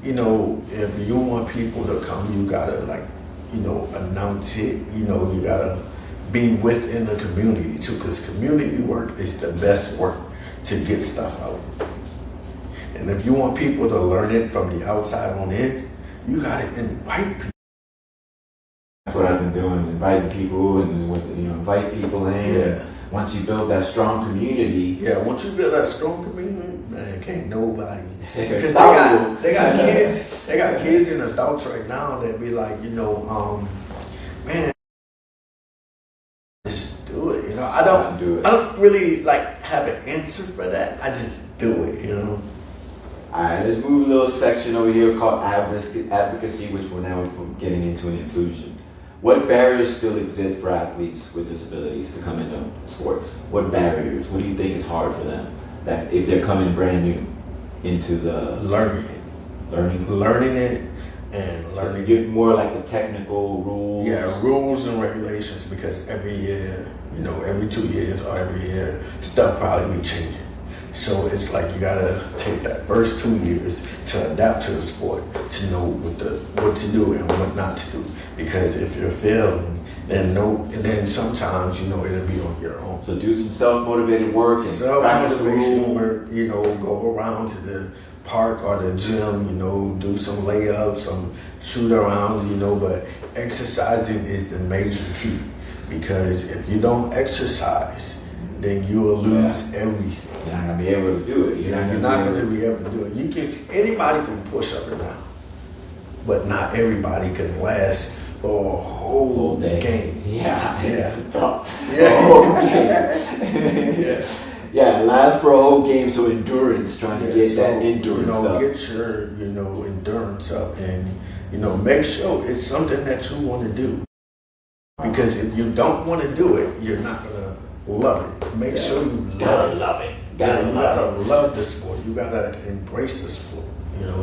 if you want people to come, you gotta announce it, you gotta be within the community too, because community work is the best work to get stuff out. And if you want people to learn it from the outside on in, you gotta invite people. That's what I've been doing, inviting people and invite people in. Yeah. Once you build that strong community. Yeah, once you build that strong community, man, can't nobody. Because they got kids and adults right now that be like, man, just do it. I don't really have an answer for that. I just do it. All right, let's move a little section over here called advocacy, which we're now getting into an inclusion. What barriers still exist for athletes with disabilities to come into sports? What barriers? What do you think is hard for them? That if they're coming brand new into the learning it, and learning more like the technical rules. Yeah, rules and regulations, because every year, every 2 years or every year, stuff probably be changing. So it's like you gotta take that first 2 years to adapt to the sport, to know what to do and what not to do. Because if you're failing, then sometimes it'll be on your own. So do some self-motivated work and practice the self-motivation work. Go around to the park or the gym. Do some layups, some shoot around. But exercising is the major key, because if you don't exercise, then you will lose everything. You're not gonna be able to do it. You're not gonna be able to do it. Anybody can push up and down, but not everybody can last for a whole game. Yeah. It's tough. Yeah. Yeah, last for a whole game. So endurance, trying to get that endurance up. Get your endurance up, and make sure it's something that you want to do. Because if you don't want to do it, you're not gonna love it. Make sure you love it. You gotta love the sport. You gotta embrace the sport.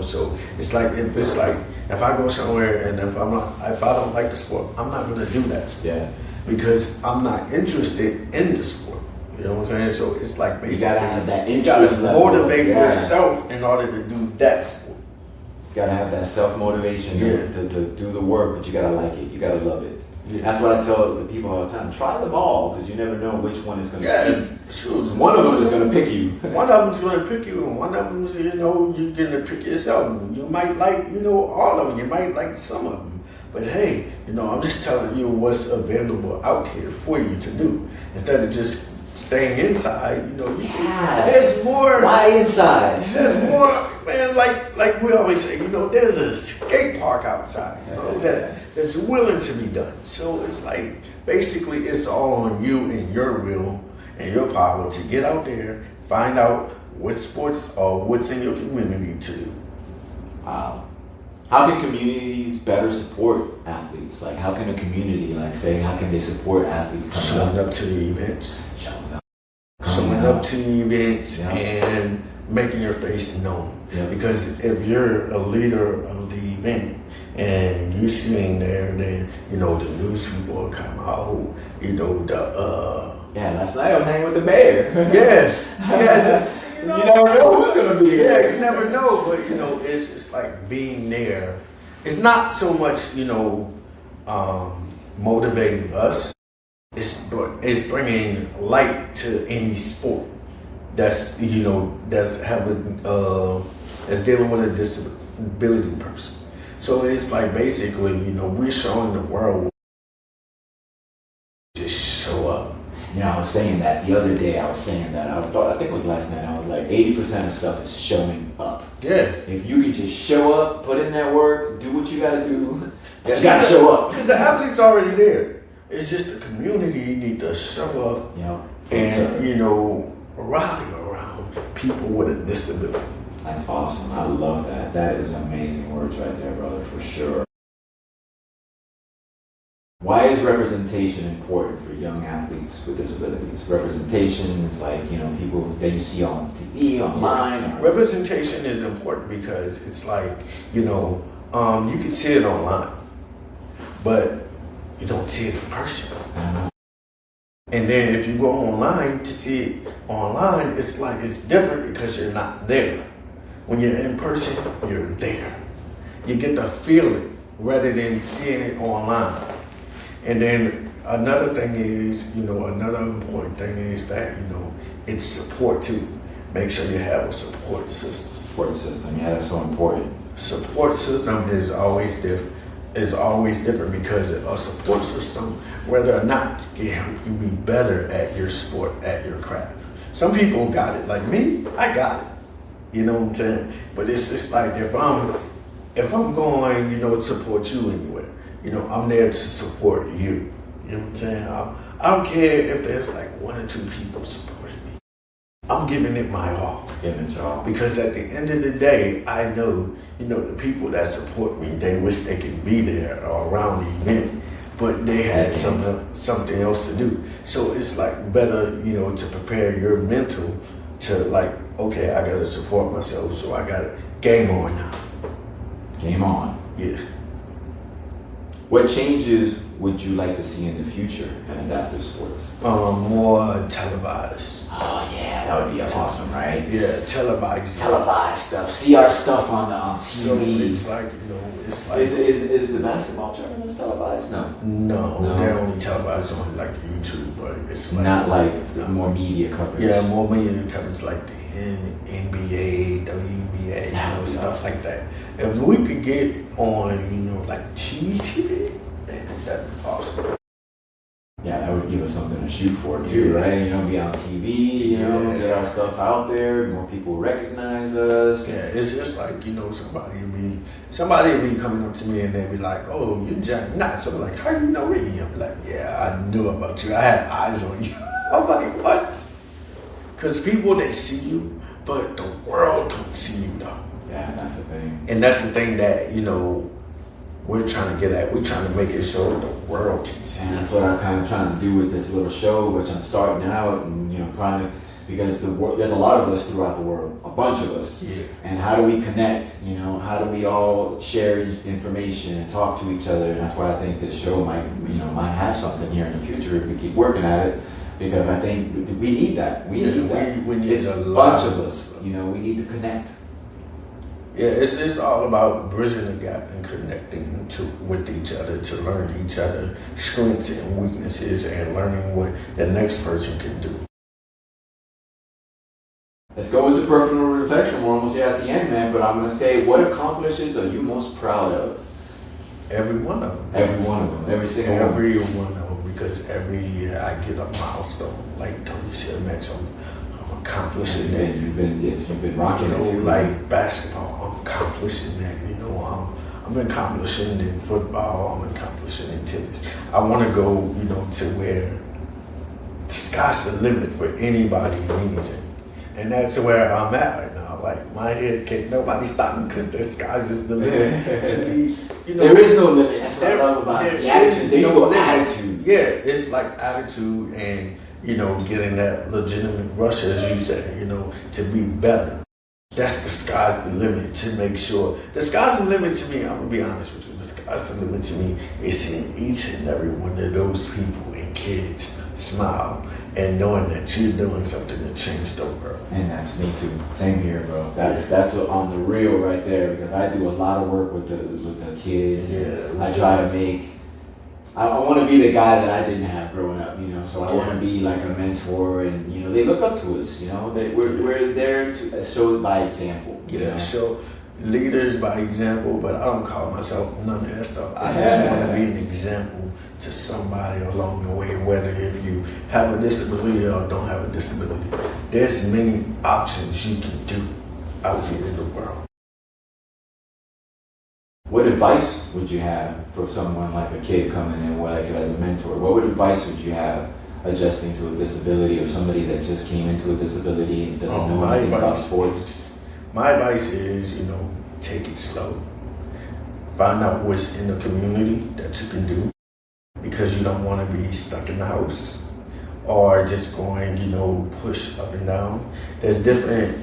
So it's like if I go somewhere and if I don't like the sport, I'm not gonna do that sport. Yeah. Because I'm not interested in the sport. You know what I'm saying? So it's like basically you gotta have that interest. You gotta motivate yourself in order to do that sport. You gotta have that self-motivation to do the work, but you gotta like it. You gotta love it. Yeah. That's what I tell the people all the time. Try them all, because you never know which one is going to speak. Sure. One of them is going to pick you. One of them is going to pick you, and one of them is, you're going to pick yourself. You might like, all of them. You might like some of them. But hey, I'm just telling you what's available out here for you to do. Instead of just staying inside, you know, Yeah. there's more. Why inside? There's more, man. Like we always say, you know, there's a skate park outside, you know, that's willing to be done. So it's like basically it's all on you and your will and your power to get out there, find out what sports or what's in your community to do. Wow. How can communities better support athletes? Like, how can a community, like, say, how can they support athletes coming Showing up to the events. Showing Showing up. up to the events Yeah. and making your face known. Yeah. Because if you're a leader of the event and you sitting there, then you know the news people will come out. You know Yeah, last night I was hanging with the mayor. yes, yes. You never know who's gonna be Yeah, there. you never know. But you know, it's like being there. It's not so much motivating us. It's bringing light to any sport that's having that's dealing with a disability person. So it's like basically, you know, we're showing the world just show up. You know, I was saying that the other day. I think it was last night. I was like, 80% of stuff is showing up. Yeah. If you can just show up, put in that work, do what you gotta do. Yeah, You gotta show up. Because the athlete's already there. It's just the community you need to show up You know, and, you know, rally around people with a disability. that's awesome. I love that. That is amazing words right there, brother, for sure. Why is representation important for young athletes with disabilities? Representation is like, you know, people that you see on TV, online. Yeah. Or, Representation is important because it's like, you know, you can see it online, but you don't see it in person. And then if you go online to see it online, it's like it's different because you're not there. When you're in person, you're there. You get to feel it rather than seeing it online. And then another thing is, you know, another important thing is that, you know, it's support too. Make sure you have a support system. Support system, yeah, that's so important. Support system is always different. Is always different because a support system, whether or not, can help you be better at your sport, at your craft. Some people got it, like me, I got it. You know what I'm saying? But it's just like if I'm going, you know, to support you anywhere, you know, I'm there to support you. You know what I'm saying? I don't care if there's like one or two people supporting me. I'm giving it my all. Giving it all. Because at the end of the day, I know, you know, the people that support me, they wish they could be there or around the event, but they had something else to do. So it's like better, you know, to prepare your mental to like, okay, I gotta support myself, so I gotta game on now. Game on. Yeah. What changes would you like to see in the future in adaptive sports? More televised. Oh yeah, that would be awesome, right? Yeah, televised. Televised stuff. See our stuff on So TV. it's like, you know, it's like Is the basketball tournaments televised? No. no, they're only televised on like YouTube, but it's like Not like more media coverage. yeah, more media coverage like the NBA, WNBA, you know, stuff like that. If we could get on, you know, like TV, man, that'd be awesome. Yeah, that would give us something to shoot for too, Yeah. right? You know, be on TV, you know, Yeah. get our stuff out there, more people recognize us. Yeah, it's just like, you know, somebody will be coming up to me and they'll be like, oh, you're Johnny Knott. So I'm like, how you know me? I'm like, yeah, I knew about you. I had eyes on you. I'm like, what? Because people, they see you, but the world don't see you though. Yeah, that's the thing. And that's the thing that, you know, we're trying to get at. We're trying to make it so the world can see And us. that's what I'm kind of trying to do with this little show, which I'm starting out, and you know, trying to, because there's a lot of us throughout the world, a bunch of us. Yeah. And how do we connect? You know, how do we all share information and talk to each other? And that's why I think this show might have something here in the future if we keep working at it. Because I think we need that. We need that. We need it's a a lot bunch of us. You know, we need to connect. Yeah, it's all about bridging the gap and connecting with each other to learn each other strengths and weaknesses and learning what the next person can do. Let's go with the personal reflection. We're almost here at the end, man. But I'm gonna say, what accomplishes are you most proud of? Every one of them. Every one of them. Every single one. Every one of them. because every year I get a milestone. Like WCMX, I'm accomplishing that. You've been rocking it too. Like basketball, I'm accomplishing that. I'm accomplishing in football. I'm accomplishing in tennis. I want to go, to where the sky's the limit for anybody and anything. And that's where I'm at right now. Like, my head can't nobody stop me because the sky's is the limit. To me, there is no limit. That's what I love about it. The attitude. There you go, attitude. Yeah, it's like attitude and, getting that legitimate rush, as you say, to be better. That's the sky's the limit to make sure. The sky's the limit to me, I'm going to be honest with you. The sky's the limit to me is seeing each and every one of those people and kids smile and knowing that you're doing something to change the world. And that's me too. Same here, bro. That's on the real right there, because I do a lot of work with the kids. Yeah. I try to make. I want to be the guy that I didn't have growing up, So I want to be like a mentor, and they look up to us, We're there to show by example. Yeah, show leaders by example, but I don't call myself none of that stuff. I just want to be an example to somebody along the way, whether if you have a disability or don't have a disability. There's many options you can do out here in the world. What advice would you have for someone like a kid coming in, as a mentor? What advice would you have adjusting to a disability, or somebody that just came into a disability and doesn't know anything about sports? My advice is, take it slow. Find out what's in the community that you can do, because you don't want to be stuck in the house or just going, push up and down. There's different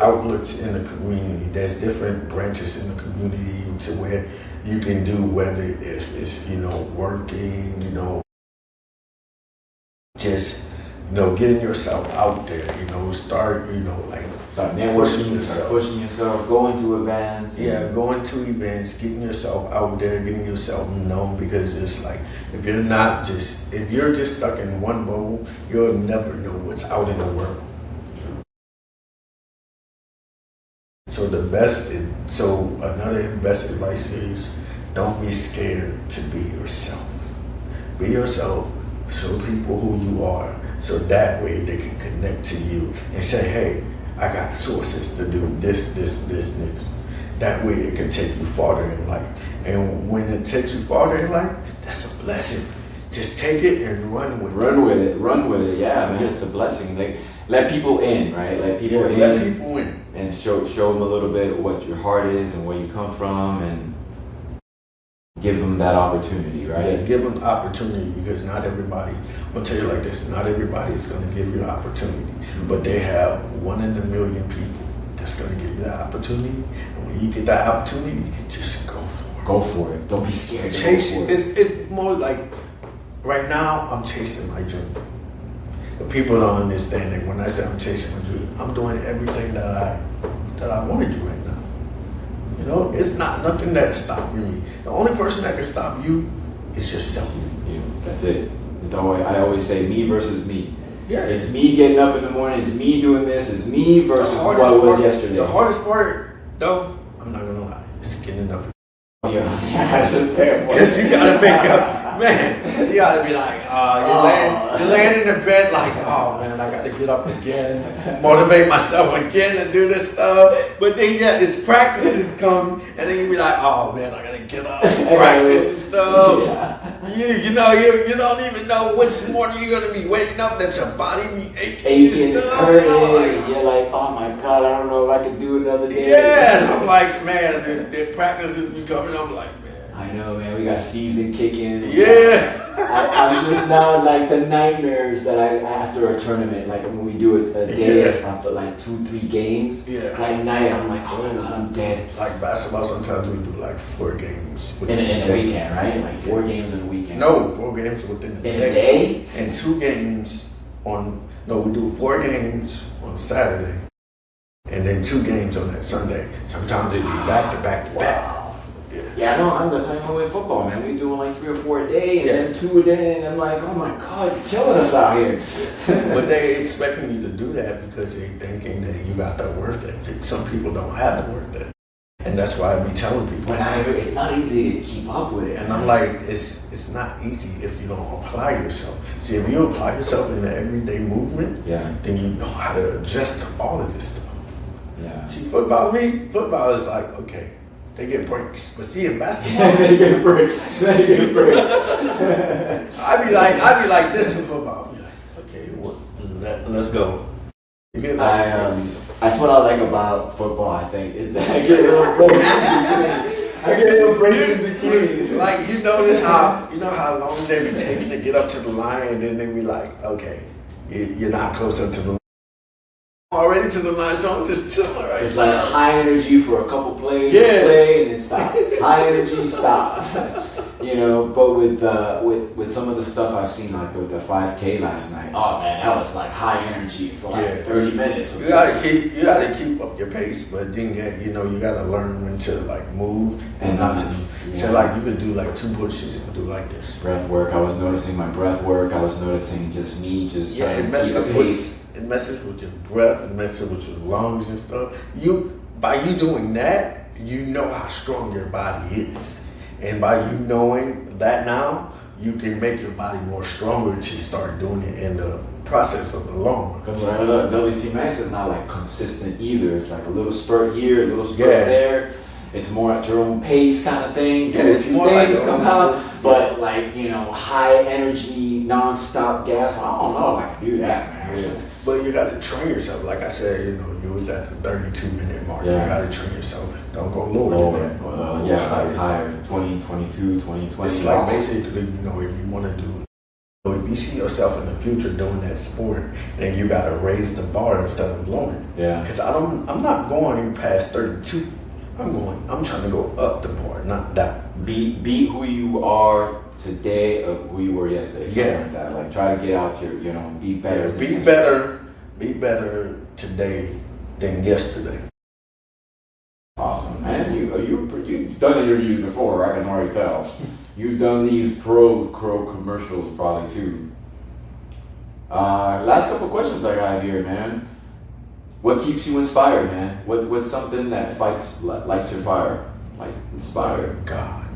outlets in the community. There's different branches in the community to where you can do, whether if it's, working, just, getting yourself out there, start networking, start pushing yourself, going to events. Yeah, going to events, getting yourself out there, getting yourself known, because it's like, if you're just stuck in one bubble, you'll never know what's out in the world. So another best advice is, don't be scared to be yourself. Be yourself, show people who you are, so that way they can connect to you and say, hey, I got sources to do this. That way it can take you farther in life. And when it takes you farther in life, that's a blessing. Just take it and run with it. Run with it, yeah, man, it's a blessing. Like, let people in, right? Let people in. And show them a little bit what your heart is and where you come from, and give them that opportunity, right? Yeah, give them opportunity, because not everybody, I'm going to tell you like this, not everybody is going to give you an opportunity, but they have 1 in a million people that's going to give you that opportunity. And when you get that opportunity, just go for it. Go for it. Don't be scared. Chase it. It's more like, right now, I'm chasing my dream. But people don't understand that when I say I'm chasing my dream, I'm doing everything that I want to do right now. It's not nothing that's stopping me. The only person that can stop you is yourself. That's it. I always say me versus me. Yeah. It's me getting up in the morning. It's me doing this. It's me versus what was yesterday. The hardest part, though, I'm not gonna lie, is getting up. Yeah, that's a fair point. Because you gotta make up, man. You gotta be like, you laying in the bed like, oh man, I gotta get up again, motivate myself again and do this stuff. But then this practices come, and then you be like, oh man, I gotta get up and practice and stuff. Yeah. You don't even know which morning you're gonna be waking up that your body be aching and stuff. You're like, oh my God, I don't know if I can do another day. Yeah, and I'm like, man, the practices be coming. I'm like, man. I know, man. We got season kicking. Yeah. I'm just now like the nightmares that after a tournament, like when we do a day after like 2-3 games. Yeah. Like night, I'm like, oh my God, I'm dead. Like basketball, sometimes we do like 4 games in a weekend, right? Like 4 games in a weekend. No, 4 games within the day. In a day? And 2 games we do 4 games on Saturday, and then 2 games on that Sunday. Sometimes it be back to back to back. Yeah, no, I'm the same way with football, man. We doing like 3 or 4 a day, and then 2 a day, and I'm like, oh my God, you're killing us out here. But they expecting you to do that because they thinking that you got the work ethic. Some people don't have the work ethic. And that's why I be telling people. But it's not easy to keep up with it. And I'm like, it's not easy if you don't apply yourself. See, if you apply yourself in the everyday movement, then you know how to adjust to all of this stuff. Yeah. See, football is like, okay, they get breaks. But see, in basketball, they get breaks. They get breaks. I be like this in football. I'll be like, okay, let's go. You get like that's what I like about football, I think, is that I get little breaks in between. I get little breaks in between. Like, you know how long they be taking to get up to the line, and then they be like, okay, you're not close up to the line. Already to the line, so I'm just chilling right It's now. like high energy for a couple plays, play and then stop. High energy, stop. You know, but with some of the stuff I've seen, like with the 5K last night, oh man, that was like high energy for like 30 minutes. You gotta keep up your pace, but then you gotta learn when to like move and not to. So like you could do like 2 pushes and do like this. Breath work. I was noticing my breath work. I was noticing just me trying to keep a pace. It messes with your breath, it messes with your lungs and stuff. By you doing that, you know how strong your body is. And by you knowing that now, you can make your body more stronger to start doing it in the process of the long run. Because what I love, WC Max is not like consistent either. It's like a little spurt here, a little spurt there. It's more at your own pace kind of thing. Yeah, it's more things like come out, but like, high energy, non-stop gas. I don't know if I can do that, man. Yeah. But you got to train yourself. Like I said, you was at the 32-minute mark. You got to train yourself. Don't go lower than that. Higher. 20, 22, 20, 20. It's like basically, if you want to do, if you see yourself in the future doing that sport, then you got to raise the bar instead of lowering it. Yeah. Because I'm not going past 32. I'm trying to go up the bar, not down. Be who you are today of who you were yesterday. Something like that. Like try to get out your, be better. Yeah, be better today than yesterday. Awesome, man. You've done interviews before, I can already tell. You've done these Crowe commercials probably too. Last couple questions I have here, man. What keeps you inspired, man? What's something that lights your fire, like inspired? God.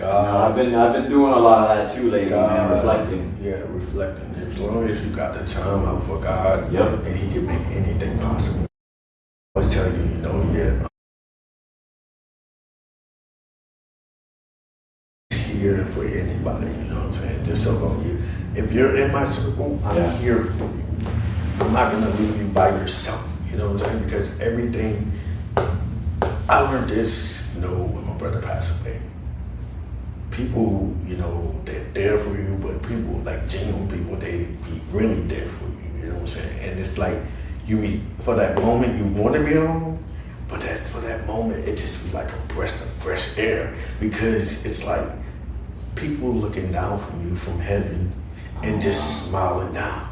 I've been doing a lot of that too lately, man. Reflecting. Yeah, reflecting. As long as you got the time out for God, and He can make anything possible. I always tell you, here for anybody. You know what I'm saying? Just so long if you're in my circle, I'm here for you. I'm not gonna leave you by yourself, you know what I'm saying? Because everything, I learned this, when my brother passed away. People, they're there for you, but people, like genuine people, they be really there for you, you know what I'm saying? And it's like, for that moment, you want to be alone, but for that moment, it just be like a breath of fresh air, because it's like people looking down from you from heaven and just smiling down.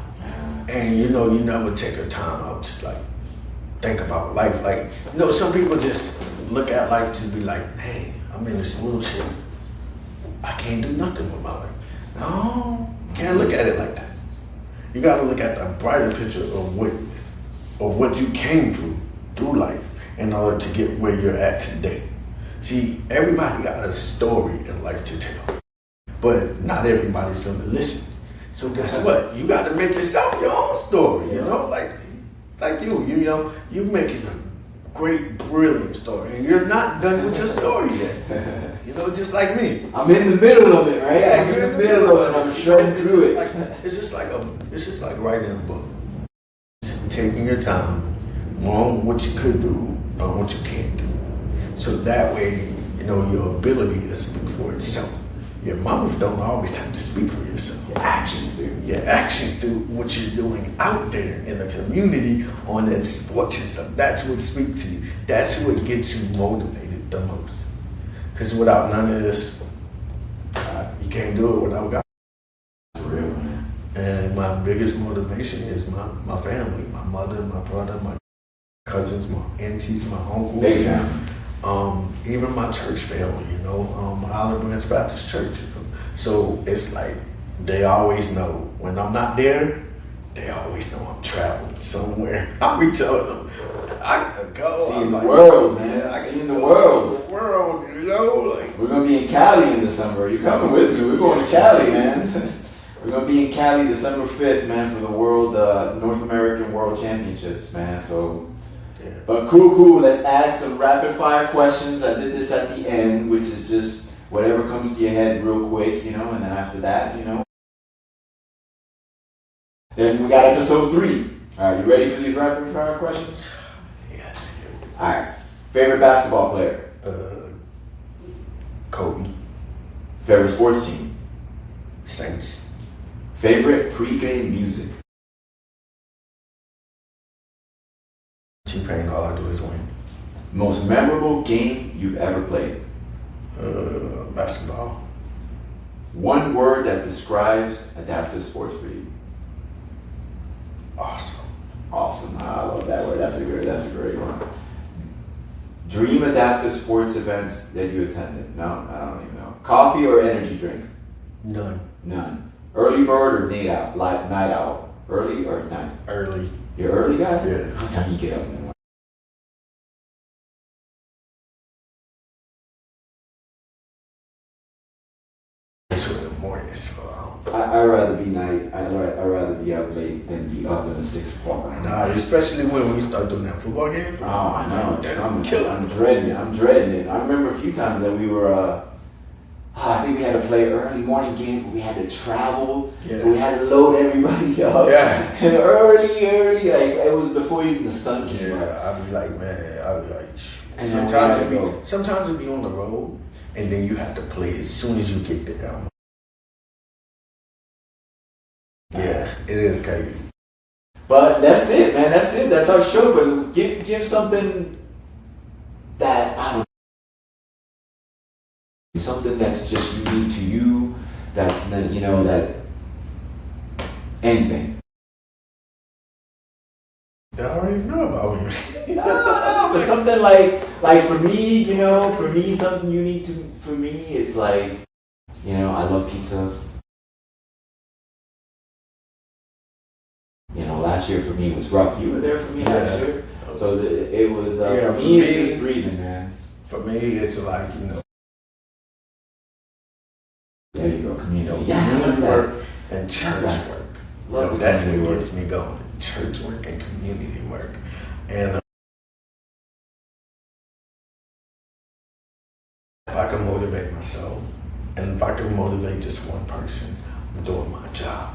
And you never take a time out to like think about life. Like, some people just look at life to be like, hey, I'm in this wheelchair. I can't do nothing with my life. No, you can't look at it like that. You gotta look at the brighter picture of what you came through life in order to get where you're at today. See, everybody got a story in life to tell, but not everybody's gonna listen. So guess what? You got to make yourself your own story, like you're making a great, brilliant story, and you're not done with your story yet. Just like me. I'm in the middle of it, right? I'm in the middle of it. I'm shredding through it. It's just like writing a book. Taking your time on what you could do, on what you can't do, so that way your ability to speak for itself. Your mouth don't always have to speak for yourself. Your actions do. Your actions do what you're doing out there in the community on that sports and stuff. That's what speaks to you. That's what gets you motivated the most. Because without none of this, you can't do it without God. That's real, man. And my biggest motivation is my family, my mother, my brother, my cousins, my aunties, my uncles. Big time. Even my church family, Olive Branch Baptist Church. So it's like they always know when I'm not there. They always know I'm traveling somewhere. I be telling them, I gotta go. Seeing the world, man. Yeah, Seeing the world. The world, you know, like. We're gonna be in Cali in December. You coming with me? We're going to Cali, man. We're gonna be in Cali December 5th, man, for the North American World Championships, man. So, Yeah. but cool. Let's add some rapid fire questions. I did this at the end, which is just whatever comes to your head real quick, you know, and then after that, you know. Then we got episode 3. All right, you ready for these rapid fire questions? Yes. All right. Favorite basketball player? Kobe. Favorite sports team? Saints. Favorite pregame music? T-Pain, all I do is win. Most memorable game you've ever played? Basketball. One word that describes adaptive sports for you? Awesome. Awesome. I love that word. That's a great one. Dream adaptive sports events that you attended? No, I don't even know. Coffee or energy drink? None. None. Early bird or night out? Night owl? Early or night? Early. You're early guy? Yeah. What time you get up in the morning? Two in the morning, so I'd rather be night. I'd rather be up late than be up in the 6 o'clock. nah, especially when we start doing that football game. Oh, I know. It's coming. Kill I'm dreading it. I remember a few times that we were, I think we had to play an early morning game, but we had to travel. Yeah. So we had to load everybody up. Yeah. And early, like it was before even the sun came up. Yeah, I'll be like, man, I'll be like, And then we gotta go. sometimes it be on the road, and then you have to play as soon as you get there. Yeah, it is crazy. But that's it, man. That's it. That's our show. But give something that I don't. Something that's just unique to you. That's not, you know, that anything. They already know about me. No, but something like for me, you know, for me, something unique for me, it's like, you know, I love pizza. You know, last year for me was rough. You were there for me last year, so it was for me. It's just breathing, man. For me, it's like, you know. There you go, community. Community Yeah, work and church work. Love the That's what community work. gets me going. Church work and community work. And if I can motivate myself, and if I can motivate just one person, I'm doing my job.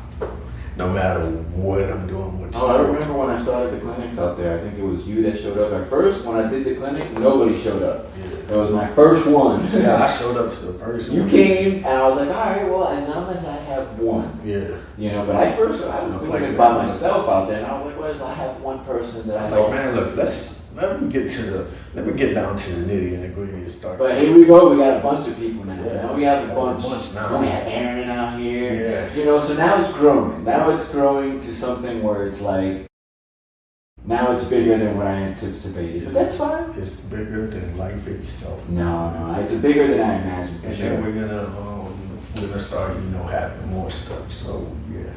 No matter what I'm doing. I remember when I started the clinics out there. I think it was you that showed up. At first, when I did the clinic, nobody showed up. Yeah. It was my first one. Yeah, I showed up to the first one. You came, and I was like, all right, well, as long as I have one. Yeah. You know, but I was doing it by myself out there, and I was like, well, as I have one person that I I'm know. like, man, look, let me get down to the nitty and gritty and start. But here we go. We got a bunch of people now. Yeah. Now we have a bunch. Now. We have Aaron out here. Yeah. You know, so now it's growing. Now it's growing to something where it's like, now it's bigger than what I anticipated. But that's fine. It's bigger than life itself. No, it's bigger than I imagined for And sure. then we're gonna start, having more stuff. So yeah.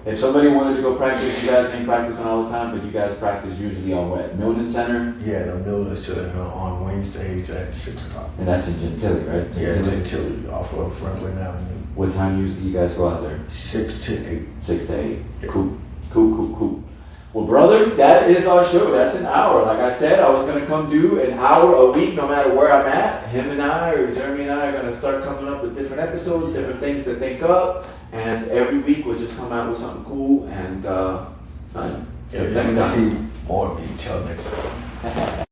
If somebody wanted to go practice, you guys ain't practicing all the time, but you guys practice usually on what? Milton Center? Yeah, the mill is on Wednesdays at 6 o'clock. And that's in Gentilly, right? Yeah, Gentilly off of Franklin Avenue. What time usually you guys go out there? 6 to 8. 6 to 8. Yeah. Cool. Well, brother, that is our show. That's an hour. Like I said, I was going to come do an hour a week no matter where I'm at. Him and I, or Jeremy and I, are going to start coming up with different episodes, different things to think up. And every week we'll just come out with something cool. And Yeah, next time. see more of me. Till next time.